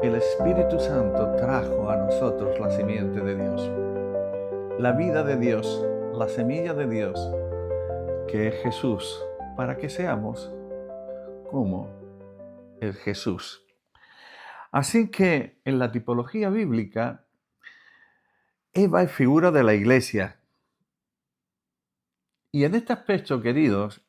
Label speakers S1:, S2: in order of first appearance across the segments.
S1: el Espíritu Santo trajo a nosotros la simiente de Dios, la vida de Dios, la semilla de Dios, que es Jesús, para que seamos como el Jesús. Así que en la tipología bíblica, Eva es figura de la iglesia. Y en este aspecto, queridos,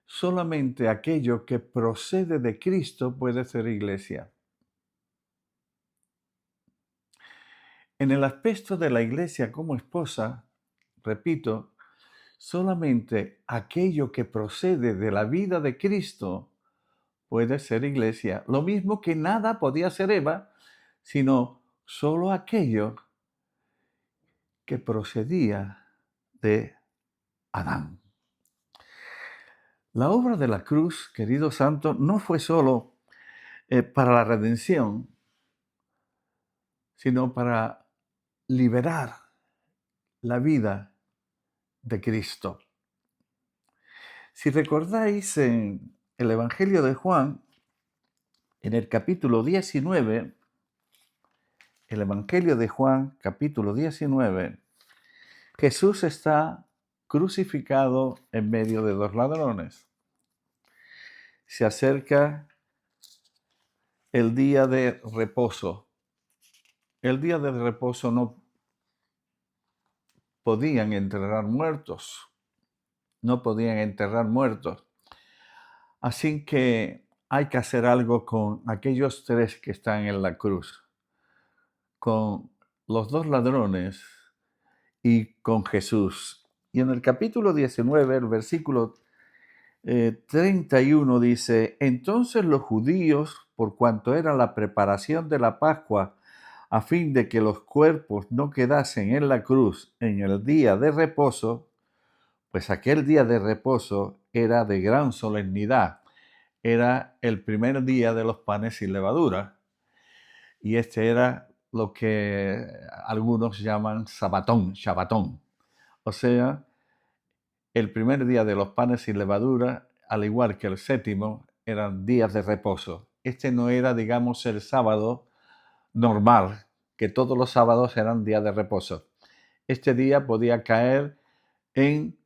S1: solamente aquello que procede de Cristo puede ser iglesia. En el aspecto de la iglesia como esposa, repito, solamente aquello que procede de la vida de Cristo puede ser iglesia. Lo mismo que nada podía ser Eva, sino solo aquello que procedía de Adán. La obra de la cruz, querido santo, no fue solo para la redención, sino para liberar la vida de Cristo. Si recordáis en el Evangelio de Juan, en el capítulo 19, el Evangelio de Juan, capítulo 19, Jesús está crucificado en medio de dos ladrones. Se acerca el día de reposo. El día de reposo no podían enterrar muertos. No podían enterrar muertos. Así que hay que hacer algo con aquellos tres que están en la cruz, con los dos ladrones y con Jesús. Y en el capítulo 19, el versículo 31 dice: Entonces los judíos, por cuanto era la preparación de la Pascua, a fin de que los cuerpos no quedasen en la cruz en el día de reposo, pues aquel día de reposo era de gran solemnidad, era el primer día de los panes sin levadura, y este era lo que algunos llaman Shabbatón. O sea, el primer día de los panes sin levadura, al igual que el séptimo, eran días de reposo. Este no era, digamos, el sábado normal, que todos los sábados eran días de reposo. Este día podía caer en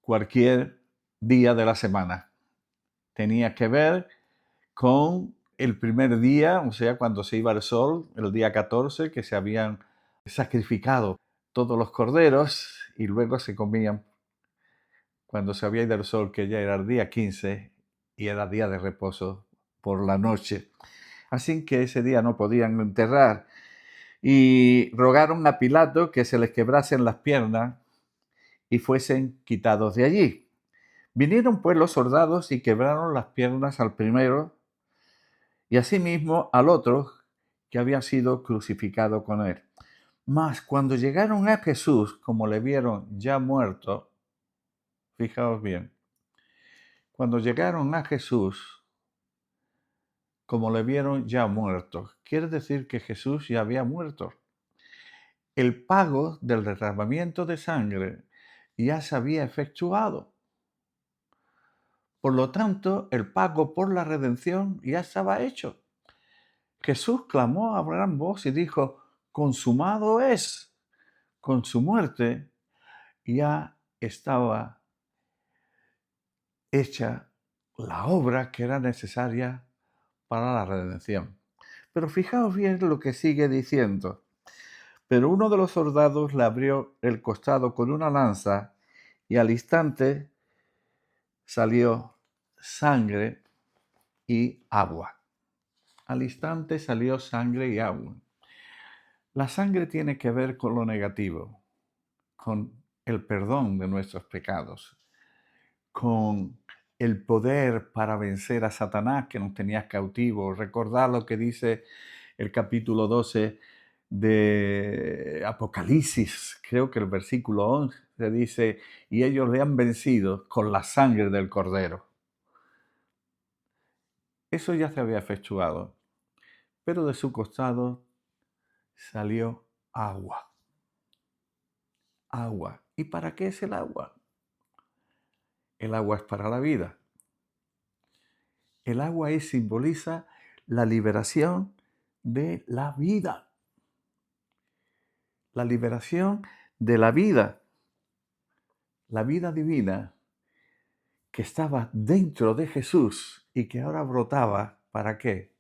S1: cualquier día de la semana. Tenía que ver con el primer día, o sea, cuando se iba el sol, el día 14, que se habían sacrificado todos los corderos y luego se comían cuando se había ido el sol, que ya era el día 15 y era día de reposo por la noche. Así que ese día no podían enterrar. Y rogaron a Pilato que se les quebrasen las piernas y fuesen quitados de allí. Vinieron pues los soldados y quebraron las piernas al primero y asimismo al otro que había sido crucificado con él. Mas cuando llegaron a Jesús, como le vieron ya muerto, fijaos bien, cuando llegaron a Jesús, como le vieron ya muerto, quiere decir que Jesús ya había muerto. El pago del derramamiento de sangre ya se había efectuado. Por lo tanto, el pago por la redención ya estaba hecho. Jesús clamó a gran voz y dijo: consumado es. Con su muerte ya estaba hecha la obra que era necesaria para la redención. Pero fijaos bien lo que sigue diciendo. Pero uno de los soldados le abrió el costado con una lanza y al instante salió sangre y agua. Al instante salió sangre y agua. La sangre tiene que ver con lo negativo, con el perdón de nuestros pecados, con el poder para vencer a Satanás que nos tenía cautivos. Recordad lo que dice el capítulo 12 de Apocalipsis, creo que el versículo 11 dice: y ellos le han vencido con la sangre del Cordero. Eso ya se había efectuado, pero de su costado salió agua. Agua. ¿Y para qué es el agua? El agua es para la vida. El agua simboliza la liberación de la vida. La liberación de la vida divina que estaba dentro de Jesús y que ahora brotaba, ¿para qué?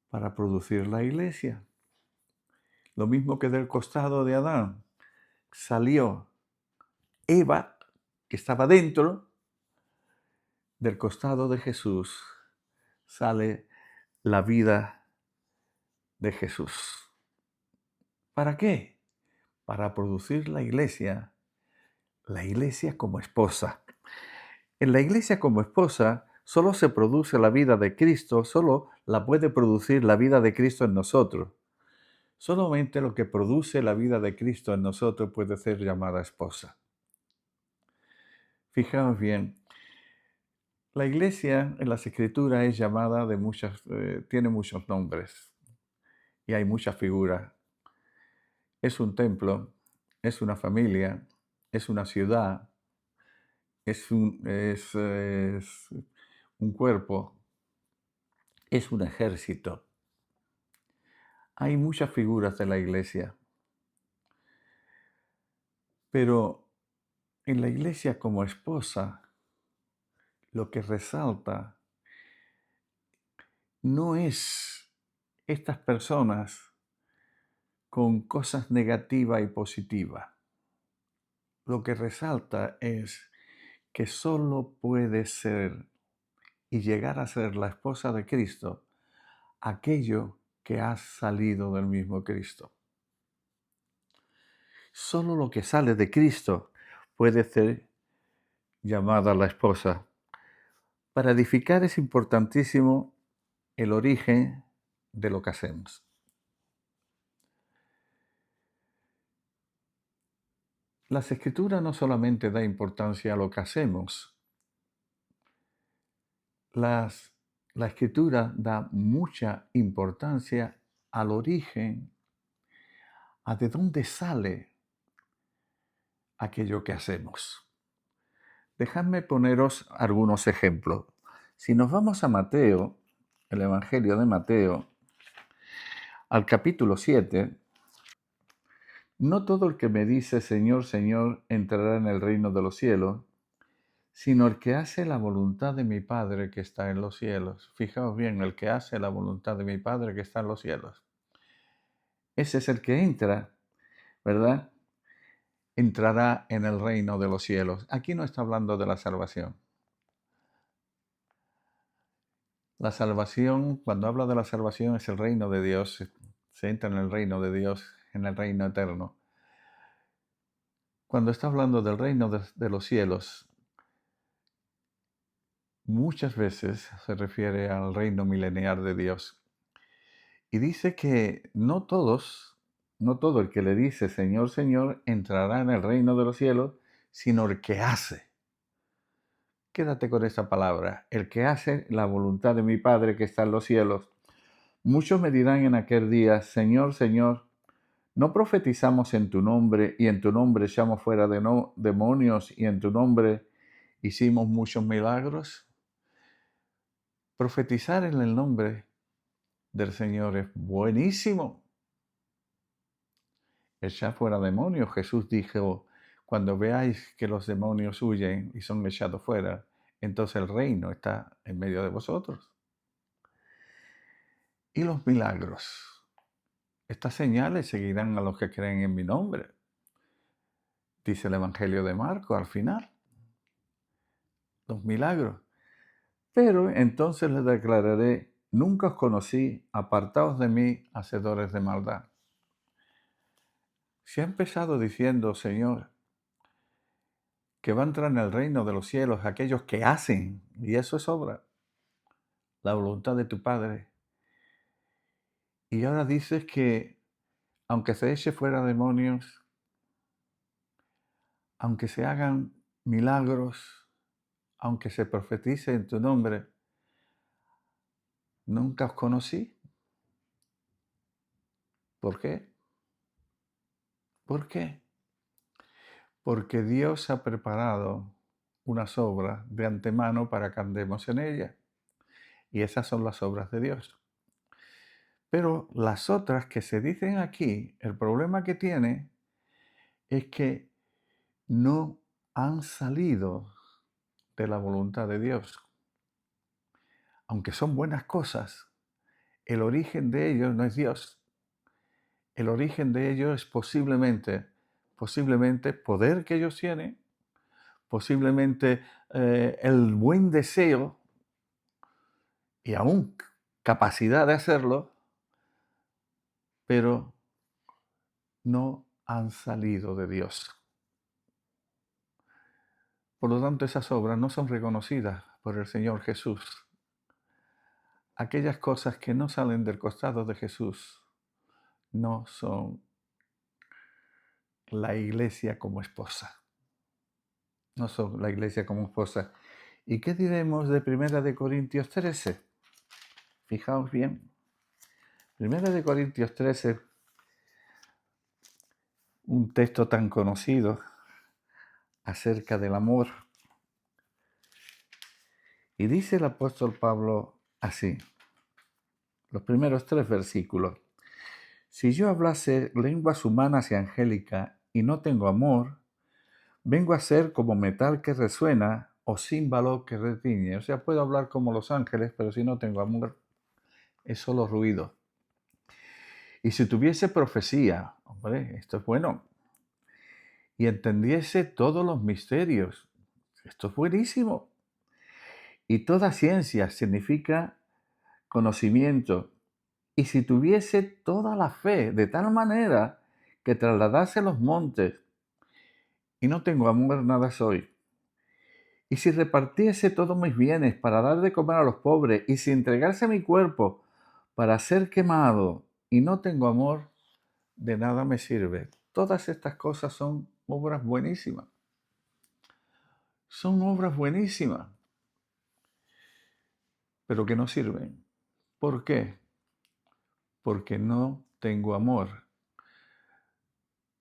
S1: Para producir la iglesia. Lo mismo que del costado de Adán salió Eva, que estaba dentro, del costado de Jesús sale la vida de Jesús. ¿Para qué? Para producir la iglesia como esposa. En la iglesia como esposa solo se produce la vida de Cristo, solo la puede producir la vida de Cristo en nosotros. Solamente lo que produce la vida de Cristo en nosotros puede ser llamada esposa. Fijaos bien, la iglesia en las Escrituras es llamada tiene muchos nombres y hay muchas figuras. Es un templo, es una familia, es una ciudad, es un cuerpo, es un ejército. Hay muchas figuras de la iglesia, pero en la iglesia como esposa, lo que resalta no es estas personas con cosas negativas y positivas. Lo que resalta es que solo puede ser y llegar a ser la esposa de Cristo aquello que ha salido del mismo Cristo. Solo lo que sale de Cristo puede ser llamada la esposa. Para edificar es importantísimo el origen de lo que hacemos. Las Escrituras no solamente dan importancia a lo que hacemos, la Escritura da mucha importancia al origen, a de dónde sale aquello que hacemos. Dejadme poneros algunos ejemplos. Si nos vamos a Mateo, el Evangelio de Mateo, al capítulo 7, no todo el que me dice Señor, Señor, entrará en el reino de los cielos, sino el que hace la voluntad de mi Padre que está en los cielos. Fijaos bien, el que hace la voluntad de mi Padre que está en los cielos. Ese es el que entra, ¿verdad? Entrará en el reino de los cielos. Aquí no está hablando de la salvación. La salvación, cuando habla de la salvación, es el reino de Dios. Se entra en el reino de Dios, en el reino eterno. Cuando está hablando del reino de los cielos, muchas veces se refiere al reino milenial de Dios. Y dice que no todo el que le dice Señor, Señor, entrará en el reino de los cielos, sino el que hace. Quédate con esa palabra, el que hace la voluntad de mi Padre que está en los cielos. Muchos me dirán en aquel día, Señor, Señor, ¿no profetizamos en tu nombre y en tu nombre echamos fuera demonios y en tu nombre hicimos muchos milagros? Profetizar en el nombre del Señor es buenísimo. Echar fuera demonios. Jesús dijo, cuando veáis que los demonios huyen y son echados fuera, entonces el reino está en medio de vosotros. Y los milagros. Estas señales seguirán a los que creen en mi nombre, dice el Evangelio de Marcos al final. Los milagros. Pero entonces les declararé, nunca os conocí, apartaos de mí, hacedores de maldad. Si ha empezado diciendo, Señor, que va a entrar en el reino de los cielos aquellos que hacen, y eso es obra, la voluntad de tu Padre. Y ahora dices que aunque se eche fuera demonios, aunque se hagan milagros, aunque se profetice en tu nombre, nunca os conocí. ¿Por qué? ¿Por qué? Porque Dios ha preparado unas obras de antemano para que andemos en ellas. Y esas son las obras de Dios. Pero las otras que se dicen aquí, el problema que tiene es que no han salido de la voluntad de Dios. Aunque son buenas cosas, el origen de ellos no es Dios. El origen de ellos es posiblemente poder que ellos tienen, posiblemente el buen deseo y aún capacidad de hacerlo, pero no han salido de Dios. Por lo tanto, esas obras no son reconocidas por el Señor Jesús. Aquellas cosas que no salen del costado de Jesús no son la iglesia como esposa. No son la iglesia como esposa. ¿Y qué diremos de 1 Corintios 13? Fijaos bien. 1 Corintios 13, un texto tan conocido acerca del amor. Y dice el apóstol Pablo así, los primeros 3 versículos. Si yo hablase lenguas humanas y angélicas y no tengo amor, vengo a ser como metal que resuena o címbalo que retiñe. O sea, puedo hablar como los ángeles, pero si no tengo amor, es solo ruido. Y si tuviese profecía, hombre, esto es bueno, y entendiese todos los misterios, esto es buenísimo. Y toda ciencia significa conocimiento. Y si tuviese toda la fe de tal manera que trasladase los montes, y no tengo amor, nada soy. Y si repartiese todos mis bienes para dar de comer a los pobres, y si entregase mi cuerpo para ser quemado, y no tengo amor, de nada me sirve. Todas estas cosas son obras buenísimas. Son obras buenísimas, pero que no sirven. ¿Por qué? Porque no tengo amor.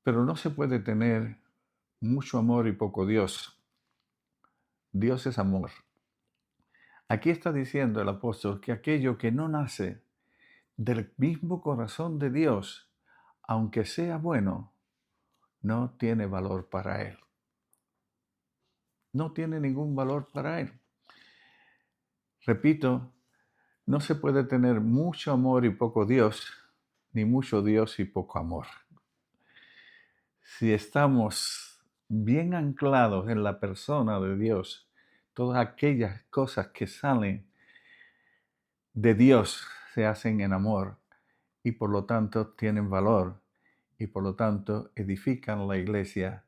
S1: Pero no se puede tener mucho amor y poco Dios. Dios es amor. Aquí está diciendo el apóstol que aquello que no nace del mismo corazón de Dios, aunque sea bueno, no tiene valor para Él. No tiene ningún valor para Él. Repito, no se puede tener mucho amor y poco Dios, ni mucho Dios y poco amor. Si estamos bien anclados en la persona de Dios, todas aquellas cosas que salen de Dios se hacen en amor y por lo tanto tienen valor y por lo tanto edifican la iglesia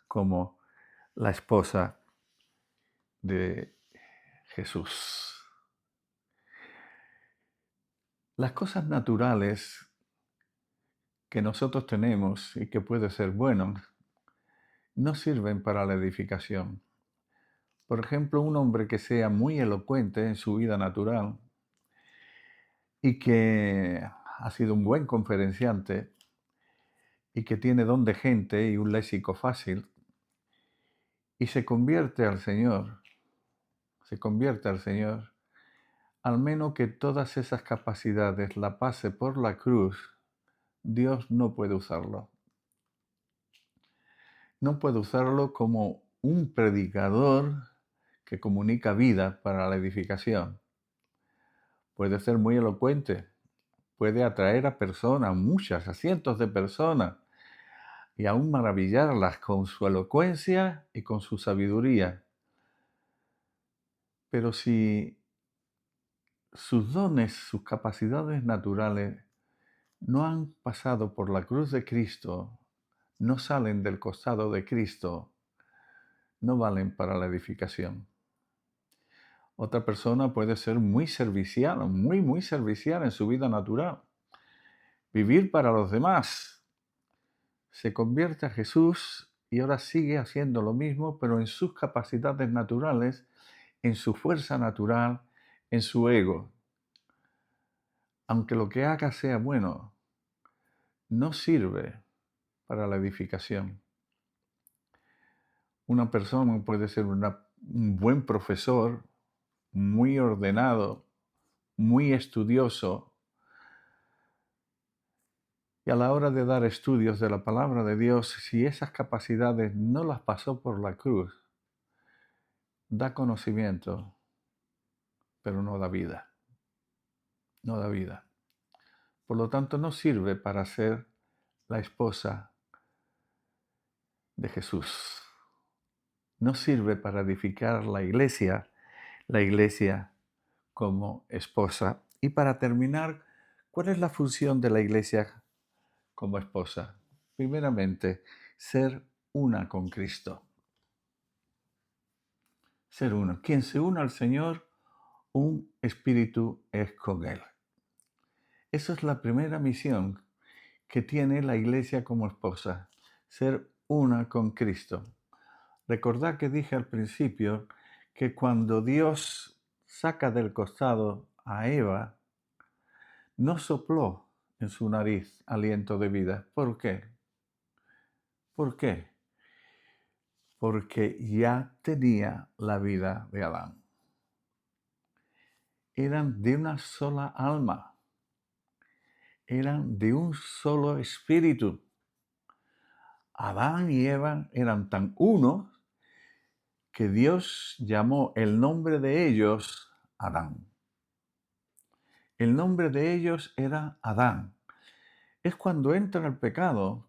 S1: como la esposa de Jesús. Las cosas naturales que nosotros tenemos y que puede ser bueno, no sirven para la edificación. Por ejemplo, un hombre que sea muy elocuente en su vida natural y que ha sido un buen conferenciante y que tiene don de gente y un léxico fácil y se convierte al Señor, al menos que todas esas capacidades la pase por la cruz, Dios no puede usarlo. No puede usarlo como un predicador que comunica vida para la edificación. Puede ser muy elocuente, puede atraer a personas, muchas, a cientos de personas, y aún maravillarlas con su elocuencia y con su sabiduría. Pero si sus dones, sus capacidades naturales no han pasado por la cruz de Cristo, no salen del costado de Cristo, no valen para la edificación. Otra persona puede ser muy servicial, muy servicial en su vida natural. Vivir para los demás. Se convierte a Jesús y ahora sigue haciendo lo mismo, pero en sus capacidades naturales, en su fuerza natural, en su ego. Aunque lo que haga sea bueno, no sirve para la edificación. Una persona puede ser un buen profesor, muy ordenado, muy estudioso, y a la hora de dar estudios de la palabra de Dios, si esas capacidades no las pasó por la cruz, da conocimiento, pero no da vida. No da vida. Por lo tanto, no sirve para ser la esposa de Jesús. No sirve para edificar la iglesia como esposa. Y para terminar, ¿cuál es la función de la iglesia como esposa? Primeramente, ser una con Cristo. Ser uno. Quien se une al Señor, un espíritu es con Él. Esa es la primera misión que tiene la iglesia como esposa, ser una con Cristo. Recordad que dije al principio que cuando Dios saca del costado a Eva, no sopló en su nariz aliento de vida. ¿Por qué? ¿Por qué? Porque ya tenía la vida de Adán. Eran de una sola alma. Eran de un solo espíritu. Adán y Eva eran tan uno que Dios llamó el nombre de ellos Adán. El nombre de ellos era Adán. Es cuando entra el pecado,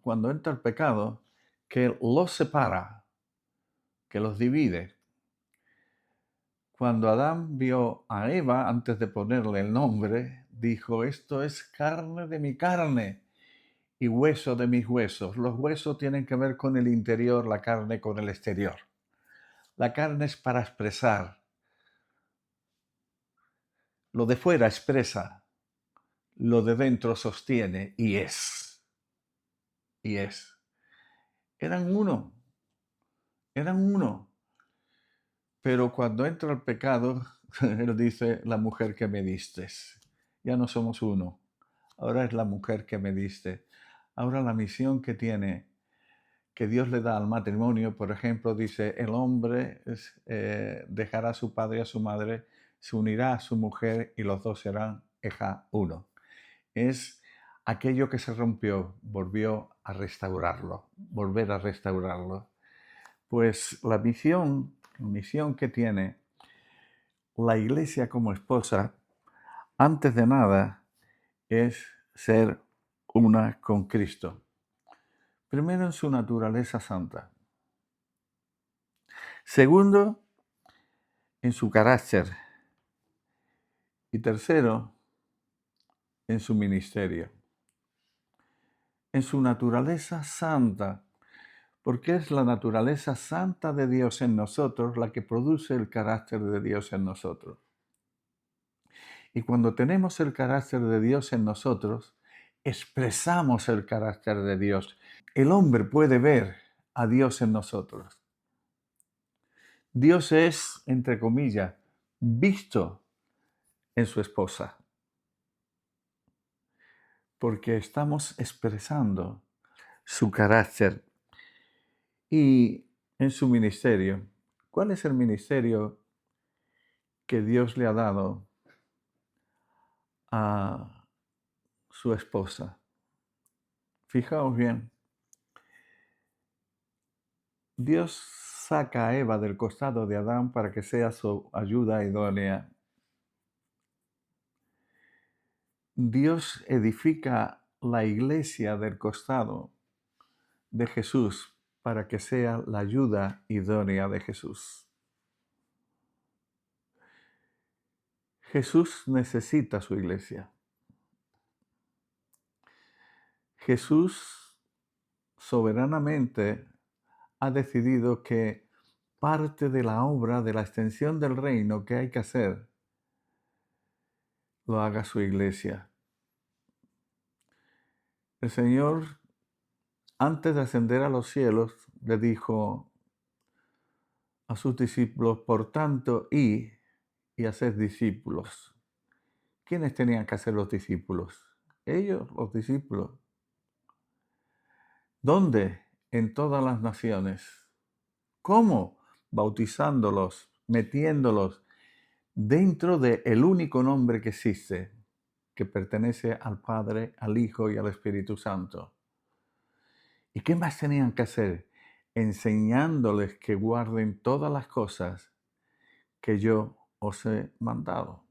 S1: que los separa, que los divide. Cuando Adán vio a Eva, antes de ponerle el nombre, dijo, esto es carne de mi carne y hueso de mis huesos. Los huesos tienen que ver con el interior, la carne con el exterior. La carne es para expresar. Lo de fuera expresa, lo de dentro sostiene y es. Y es. Eran uno. Pero cuando entra el pecado, él dice, la mujer que me diste. Ya no somos uno. Ahora es la mujer que me diste. Ahora la misión que tiene, que Dios le da al matrimonio, por ejemplo, dice, el hombre dejará a su padre y a su madre, se unirá a su mujer y los dos serán uno. Es aquello que se rompió, volver a restaurarlo. Pues la misión que tiene la iglesia como esposa, antes de nada, es ser una con Cristo. Primero, en su naturaleza santa. Segundo, en su carácter. Y tercero, en su ministerio. En su naturaleza santa, porque es la naturaleza santa de Dios en nosotros la que produce el carácter de Dios en nosotros. Y cuando tenemos el carácter de Dios en nosotros, expresamos el carácter de Dios. El hombre puede ver a Dios en nosotros. Dios es, entre comillas, visto en su esposa, porque estamos expresando su carácter y en su ministerio. ¿Cuál es el ministerio que Dios le ha dado a su esposa? Fijaos bien. Dios saca a Eva del costado de Adán para que sea su ayuda idónea. Dios edifica la iglesia del costado de Jesús para que sea la ayuda idónea de Jesús. Jesús necesita su iglesia. Jesús soberanamente ha decidido que parte de la obra de la extensión del reino que hay que hacer lo haga su iglesia. El Señor, antes de ascender a los cielos, le dijo a sus discípulos, por tanto, y haced discípulos. ¿Quiénes tenían que hacer los discípulos? Ellos, los discípulos. ¿Dónde? En todas las naciones. ¿Cómo? Bautizándolos, metiéndolos, dentro del único nombre que existe, que pertenece al Padre, al Hijo y al Espíritu Santo. ¿Y qué más tenían que hacer? Enseñándoles que guarden todas las cosas que yo os he mandado.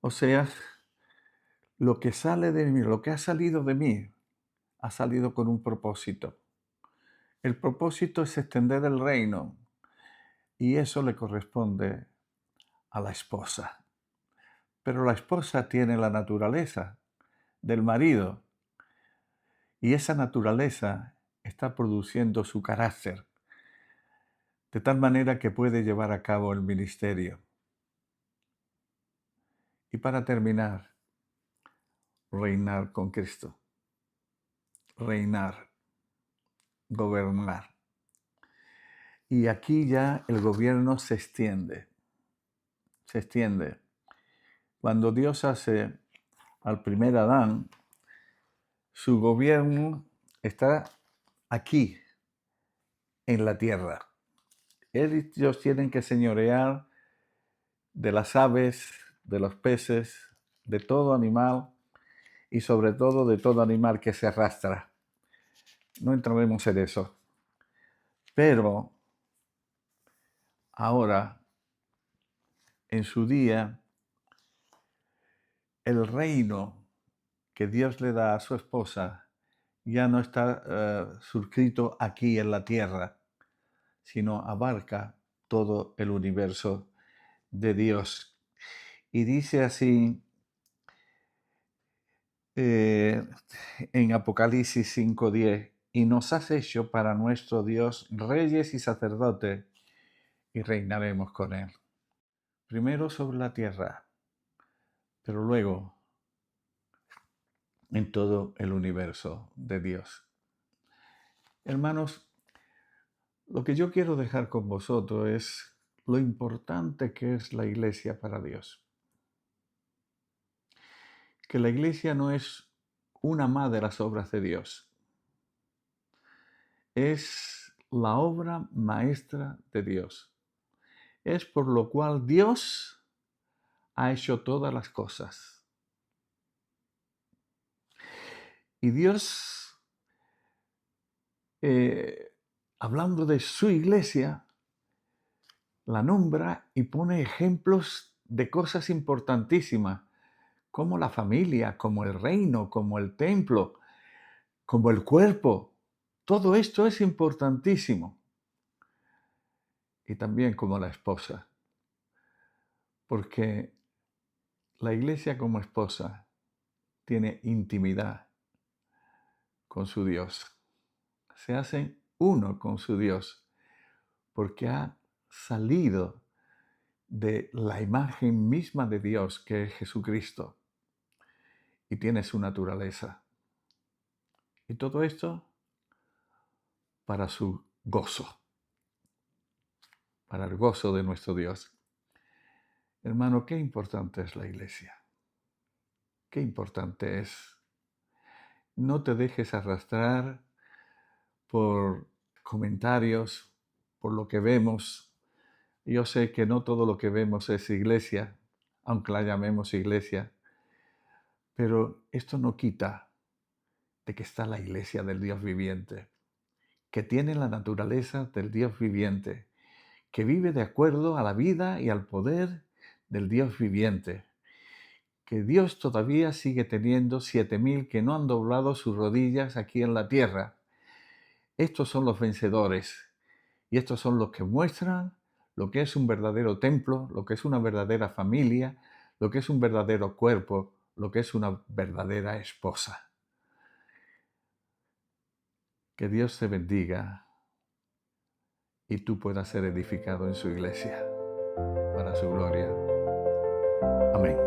S1: O sea, lo que sale de mí, lo que ha salido de mí, ha salido con un propósito. El propósito es extender el reino y eso le corresponde a la esposa. Pero la esposa tiene la naturaleza del marido y esa naturaleza está produciendo su carácter, de tal manera que puede llevar a cabo el ministerio. Y para terminar, reinar con Cristo. Reinar, gobernar. Y aquí ya el gobierno se extiende. Se extiende. Cuando Dios hace al primer Adán, su gobierno está aquí, en la tierra. Ellos tienen que señorear de las aves, de los peces, de todo animal y sobre todo de todo animal que se arrastra. No entraremos en eso. Pero ahora, en su día, el reino que Dios le da a su esposa ya no está suscrito aquí en la tierra, sino abarca todo el universo de Dios. Y dice así en Apocalipsis 5:10, y nos has hecho para nuestro Dios reyes y sacerdotes, y reinaremos con él. Primero sobre la tierra, pero luego en todo el universo de Dios. Hermanos, lo que yo quiero dejar con vosotros es lo importante que es la iglesia para Dios. Que la iglesia no es una más de las obras de Dios. Es la obra maestra de Dios. Es por lo cual Dios ha hecho todas las cosas. Y Dios, hablando de su iglesia, la nombra y pone ejemplos de cosas importantísimas, como la familia, como el reino, como el templo, como el cuerpo. Todo esto es importantísimo. Y también como la esposa. Porque la iglesia como esposa tiene intimidad con su Dios. Se hacen uno con su Dios porque ha salido de la imagen misma de Dios que es Jesucristo y tiene su naturaleza. Y todo esto para su gozo, para el gozo de nuestro Dios. Hermano, qué importante es la iglesia. Qué importante es. No te dejes arrastrar por comentarios, por lo que vemos. Yo sé que no todo lo que vemos es iglesia, aunque la llamemos iglesia, pero esto no quita de que está la iglesia del Dios viviente, que tiene la naturaleza del Dios viviente, que vive de acuerdo a la vida y al poder del Dios viviente, que Dios todavía sigue teniendo 7,000 que no han doblado sus rodillas aquí en la tierra. Estos son los vencedores y estos son los que muestran lo que es un verdadero templo, lo que es una verdadera familia, lo que es un verdadero cuerpo, lo que es una verdadera esposa. Que Dios te bendiga y tú puedas ser edificado en su iglesia para su gloria. Amén.